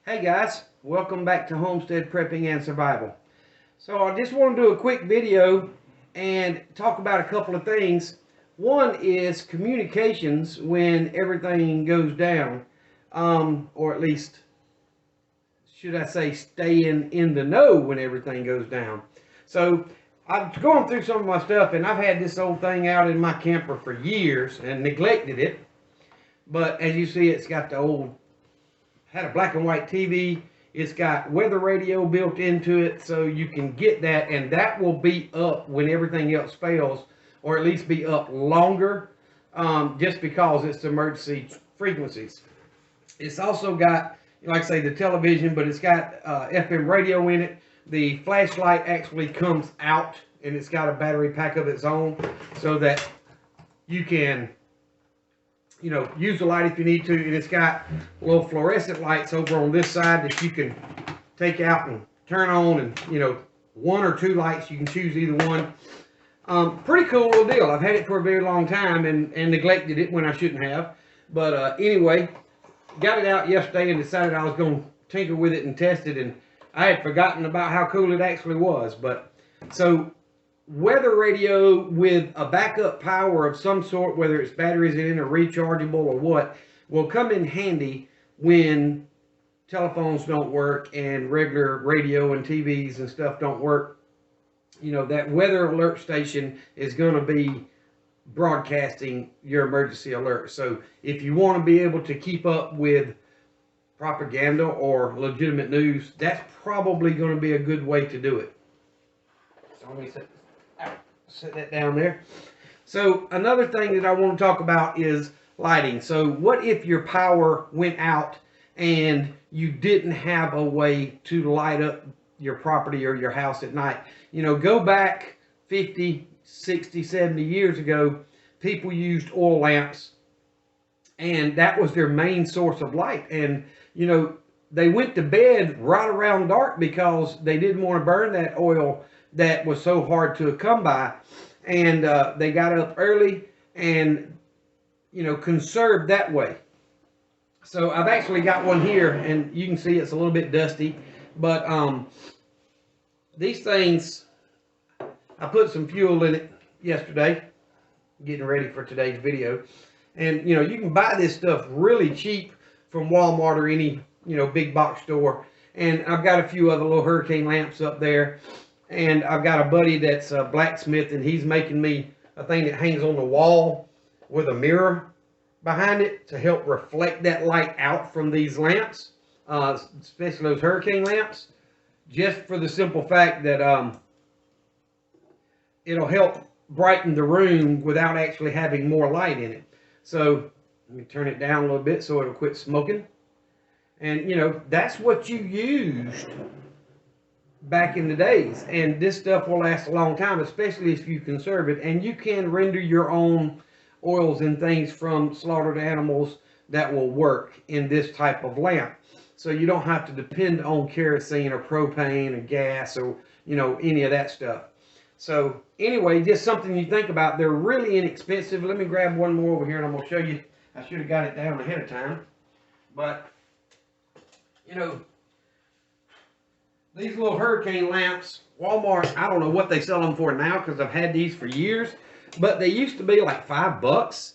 Hey guys, welcome back to Homestead Prepping and Survival. So I just want to do a quick video and talk about a couple of things. One is communications when everything goes down, or at least, should I say, staying in the know when everything goes down. So I'm going through some of my stuff, and I've had this old thing out in my camper for years and neglected it. But as you see, it's got the old, had a black and white TV. It's got weather radio built into it, so you can get that, and that will be up when everything else fails, or at least be up longer, just because it's emergency frequencies. It's also got, like I say, the television, but it's got FM radio in it. The flashlight actually comes out, and it's got a battery pack of its own, so that you can, you know, use the light if you need to. And it's got little fluorescent lights over on this side that you can take out and turn on, and you know, one or two lights, you can choose either one. Pretty cool little deal. I've had it for a very long time and neglected it when I shouldn't have. But anyway, got it out yesterday and decided I was going to tinker with it and test it, and I had forgotten about how cool it actually was. But so weather radio with a backup power of some sort, whether it's batteries in or rechargeable or what, will come in handy when telephones don't work and regular radio and TVs and stuff don't work. You know, that weather alert station is going to be broadcasting your emergency alert. So if you want to be able to keep up with propaganda or legitimate news, that's probably going to be a good way to do it. So let me set that down there. So another thing that I want to talk about is lighting. So what if your power went out and you didn't have a way to light up your property or your house at night? You know, go back 50, 60, 70 years ago, people used oil lamps, and that was their main source of light. And you know, they went to bed right around dark because they didn't want to burn that oil that was so hard to come by. And they got up early and, you know, conserved that way. So I've actually got one here, and you can see it's a little bit dusty, but these things, I put some fuel in it yesterday, getting ready for today's video. And you know, you can buy this stuff really cheap from Walmart or any, you know, big box store. And I've got a few other little hurricane lamps up there. And I've got a buddy that's a blacksmith, and he's making me a thing that hangs on the wall with a mirror behind it to help reflect that light out from these lamps, especially those hurricane lamps, just for the simple fact that it'll help brighten the room without actually having more light in it. So let me turn it down a little bit so it'll quit smoking. And you know, that's what you used back in the days, and this stuff will last a long time, especially if you conserve it. And you can render your own oils and things from slaughtered animals that will work in this type of lamp, so you don't have to depend on kerosene or propane or gas or, you know, any of that stuff. So anyway, just something you think about. They're really inexpensive. Let me grab one more over here and I'm going to show you. I should have got it down ahead of time, but you know, these little hurricane lamps, Walmart, I don't know what they sell them for now because I've had these for years, but they used to be like $5.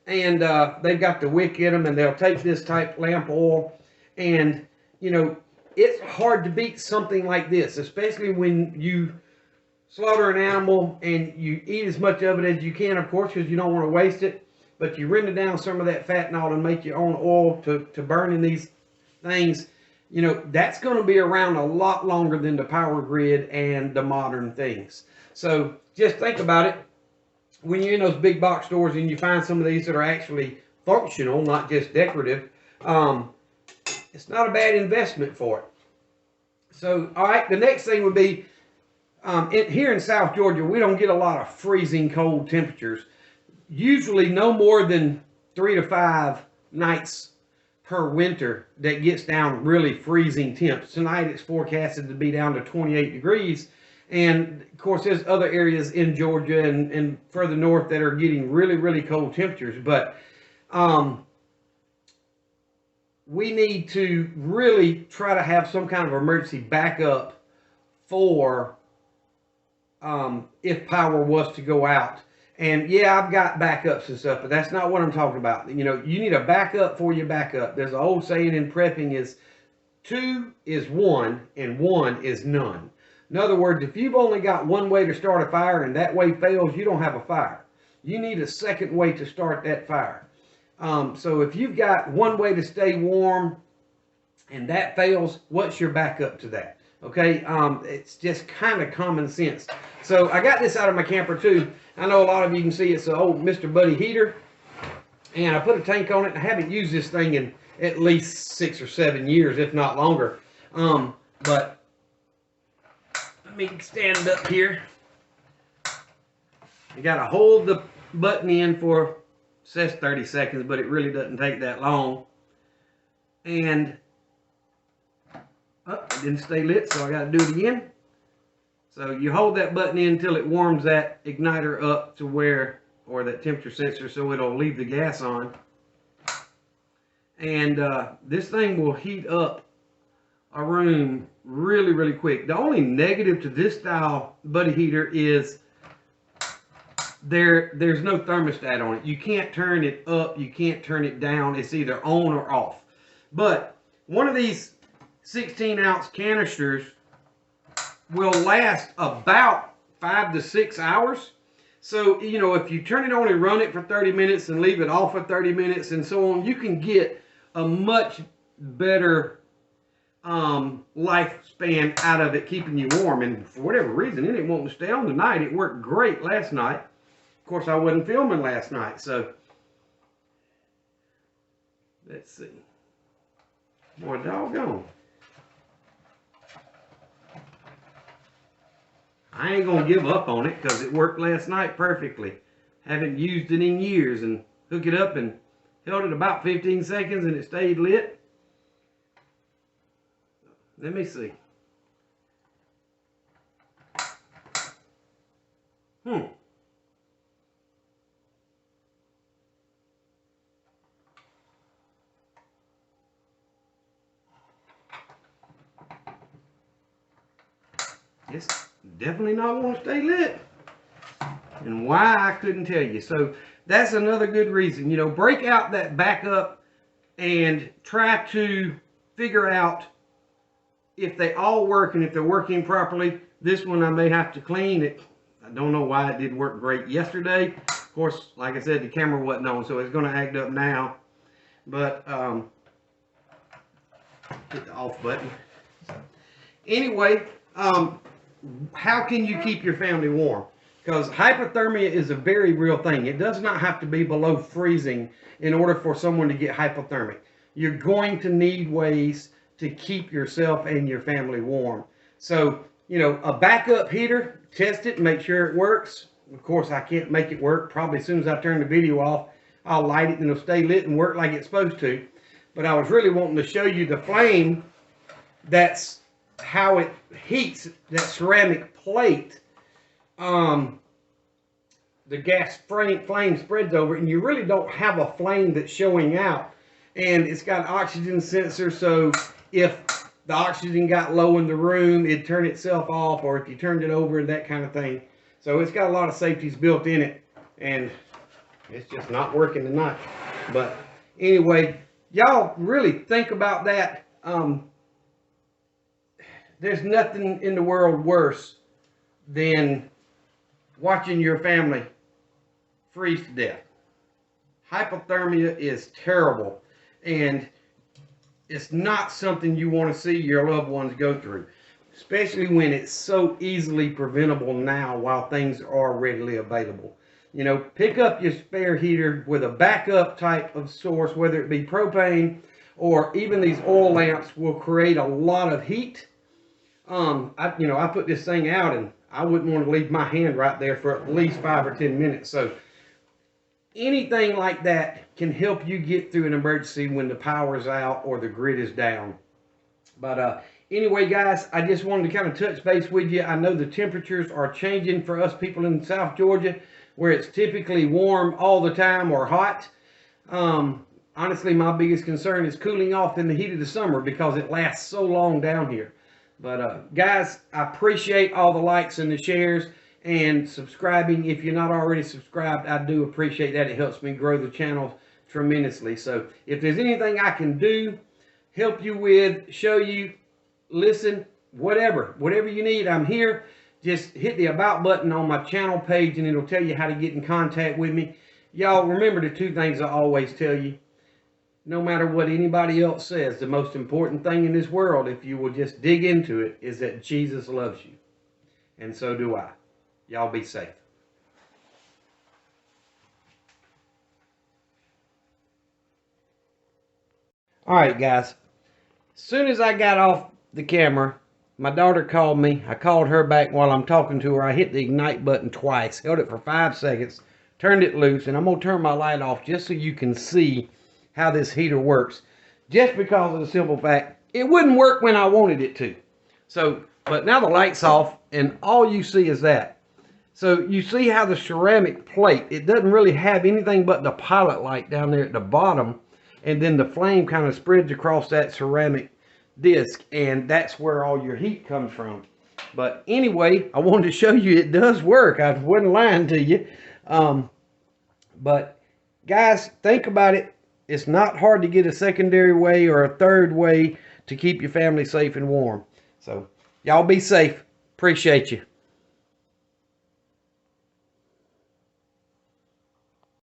And they've got the wick in them, and they'll take this type lamp oil. And, you know, it's hard to beat something like this, especially when you slaughter an animal and you eat as much of it as you can, of course, because you don't want to waste it. But you render down some of that fentanyl and make your own oil to burn in these things. You know, that's going to be around a lot longer than the power grid and the modern things. So just think about it. When you're in those big box stores and you find some of these that are actually functional, not just decorative, it's not a bad investment for it. So, all right, the next thing would be, here in South Georgia, we don't get a lot of freezing cold temperatures. Usually no more than 3 to 5 nights per winter that gets down really freezing temps. Tonight it's forecasted to be down to 28 degrees. And of course there's other areas in Georgia and further north that are getting really, really cold temperatures. But we need to really try to have some kind of emergency backup for if power was to go out. And yeah, I've got backups and stuff, but that's not what I'm talking about. You know, you need a backup for your backup. There's an old saying in prepping is 2 is 1 and 1 is none. In other words, if you've only got one way to start a fire and that way fails, you don't have a fire. You need a second way to start that fire. So if you've got one way to stay warm and that fails, what's your backup to that? Okay, it's just kind of common sense. So I got this out of my camper too. I know a lot of you can see it's an old Mr. Buddy heater. And I put a tank on it. I haven't used this thing in at least 6 or 7 years, if not longer. But let me stand up here. You got to hold the button in for, it says 30 seconds, but it really doesn't take that long. And it didn't stay lit, so I got to do it again. So you hold that button in until it warms that igniter up to where, or that temperature sensor, so it'll leave the gas on. And this thing will heat up a room really, really quick. The only negative to this style buddy heater is there's no thermostat on it. You can't turn it up, you can't turn it down. It's either on or off. But one of these 16-ounce canisters will last about 5 to 6 hours. So, you know, if you turn it on and run it for 30 minutes and leave it off for 30 minutes and so on, you can get a much better lifespan out of it, keeping you warm. And for whatever reason, it didn't want to stay on tonight. It worked great last night. Of course, I wasn't filming last night, so let's see. Boy, doggone. I ain't gonna give up on it because it worked last night perfectly. Haven't used it in years, and hook it up and held it about 15 seconds and it stayed lit. Let me see. It's definitely not want to stay lit. And why, I couldn't tell you. So that's another good reason. You know, break out that backup and try to figure out if they all work and if they're working properly. This one I may have to clean it. I don't know why it didn't work great yesterday. Of course, like I said, the camera wasn't on, so it's going to act up now. But hit the off button. Anyway, how can you keep your family warm? Because hypothermia is a very real thing. It does not have to be below freezing in order for someone to get hypothermic. You're going to need ways to keep yourself and your family warm. So, you know, a backup heater, test it and make sure it works. Of course, I can't make it work. Probably as soon as I turn the video off, I'll light it and it'll stay lit and work like it's supposed to. But I was really wanting to show you the flame. That's how it heats that ceramic plate. The gas flame spreads over it, and you really don't have a flame that's showing out. And it's got an oxygen sensor, so if the oxygen got low in the room, it'd turn itself off, or if you turned it over, that kind of thing. So it's got a lot of safeties built in it, and it's just not working tonight. But anyway, y'all really think about that. There's nothing in the world worse than watching your family freeze to death. Hypothermia is terrible, and it's not something you want to see your loved ones go through, especially when it's so easily preventable now while things are readily available. You know, pick up your spare heater with a backup type of source, whether it be propane or even these oil lamps will create a lot of heat. I put this thing out and I wouldn't want to leave my hand right there for at least 5 or 10 minutes. So anything like that can help you get through an emergency when the power's out or the grid is down. But anyway, guys, I just wanted to kind of touch base with you. I know the temperatures are changing for us people in South Georgia, where it's typically warm all the time or hot. honestly, my biggest concern is cooling off in the heat of the summer because it lasts so long down here. But guys, I appreciate all the likes and the shares and subscribing. If you're not already subscribed, I do appreciate that. It helps me grow the channel tremendously. So if there's anything I can do, help you with, show you, listen, whatever you need, I'm here. Just hit the about button on my channel page and it'll tell you how to get in contact with me. Y'all remember the two things I always tell you. No matter what anybody else says, the most important thing in this world, if you will just dig into it, is that Jesus loves you. And so do I. Y'all be safe. All right, guys. As soon as I got off the camera, my daughter called me. I called her back while I'm talking to her. I hit the ignite button twice, held it for 5 seconds, turned it loose, and I'm going to turn my light off just so you can see how this heater works. Just because of the simple fact, it wouldn't work when I wanted it to. So, but now the light's off, and all you see is that. So you see how the ceramic plate, it doesn't really have anything but the pilot light down there at the bottom, and then the flame kind of spreads across that ceramic disc, and that's where all your heat comes from. But anyway, I wanted to show you it does work. I wasn't lying to you. But guys, think about it. It's not hard to get a secondary way or a third way to keep your family safe and warm. So y'all be safe. Appreciate you.